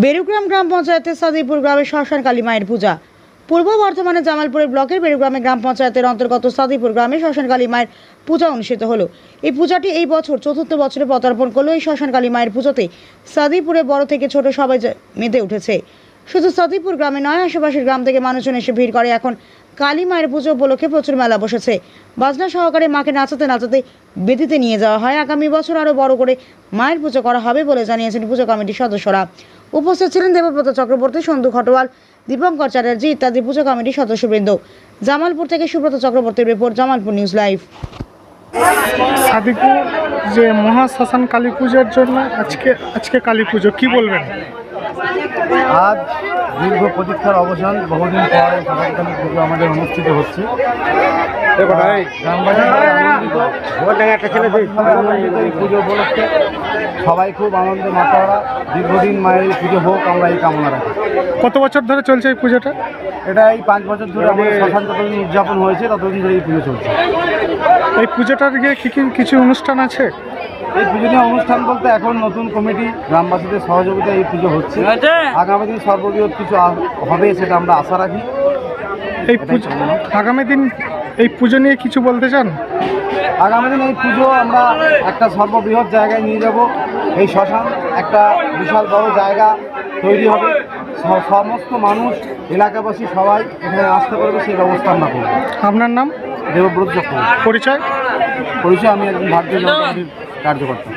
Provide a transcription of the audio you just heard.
বেরুগ্রাম গ্রাম পঞ্চায়েতের সাদিপুর গ্রামে শ্মশান কালী মায়ের পূজা। পূর্ব বর্ধমানের জামালপুরের ব্লকের বেরুগ্রামে গ্রাম পঞ্চায়েতের অন্তর্গত সাদিপুর গ্রামে শ্মশান কালী মায়ের পূজা অনুষ্ঠিত হলো। এই পূজাটি এই বছর চতুর্থ বছরে পদার্পণ করলো। এই শ্মশান কালী মায়ের পুজোতে সাদিপুরে বড় থেকে ছোট সবাই মেতে উঠেছে। শুধু সাদিপুর গ্রামে নয়, আশেপাশের গ্রাম থেকে মানুষজন এসে ভিড় করে। এখন কালী মায়ের পুজো উপলক্ষে প্রচুর মেলা বসেছে। বাজনা সহকারে মাকে নাচাতে নাচাতে বেদিতে নিয়ে যাওয়া হয়। আগামী বছর আরও বড় করে মায়ের পুজো করা হবে বলে জানিয়েছেন পুজো কমিটির সদস্যরা। উপস্থিত ছিলেন দেবব্রত চক্রবর্তী, সন্ধু খটোয়াল, দীপঙ্কর চ্যাটার্জি ইত্যাদি পুজো কমিটির সদস্যবৃন্দ। জামালপুর থেকে সুব্রত চক্রবর্তীর report, Jamalpur news live. Sadipur যে মহাশ্মশান কালী পূজার জন্য আজকে কালী পুজো, কি বলবেন? আজ দীর্ঘ প্রতীক্ষার অবসান, বহুদিন পর এই শ্মশান কালী পুজো আমাদের অনুষ্ঠিত হচ্ছে। গ্রামবাসী আনন্দিত এই পুজো উপলক্ষে সবাই খুব আনন্দে মাতোয়ারা। দীর্ঘদিন মায়ের এই পুজো হোক, আমরা এই কামনা রাখি। কত বছর ধরে চলছে এই পুজোটা? এটা এই 5 বছর ধরে আমাদের শ্মশান যতদিন উদযাপন হয়েছে ততদিন ধরে এই পুজো চলছে। এই পুজোটার গিয়ে কিছু অনুষ্ঠান আছে? এই পুজো নিয়ে অনুষ্ঠান বলতে এখন নতুন কমিটি, গ্রামবাসীদের সহযোগিতায় এই পুজো হচ্ছে। আগামী দিন সর্ববৃহৎ কিছু হবে সেটা আমরা আশা রাখি। এই পুজো আগামী দিন এই পুজো নিয়ে কিছু বলতে চান? আগামী দিন এই পুজো আমরা একটা সর্ববৃহৎ জায়গায় নিয়ে যাব। এই শ্মশান একটা বিশাল বড় জায়গা তৈরি হবে। সমস্ত মানুষ, এলাকাবাসী সবাই এখানে আসতে পারবে, সেই ব্যবস্থা আমরা করব। আপনার নাম? দেবব্রত চক্রবর্তী। পরিচয়? আমি একজন ভারতীয় জনতা পার্টির কার্যকর্তা।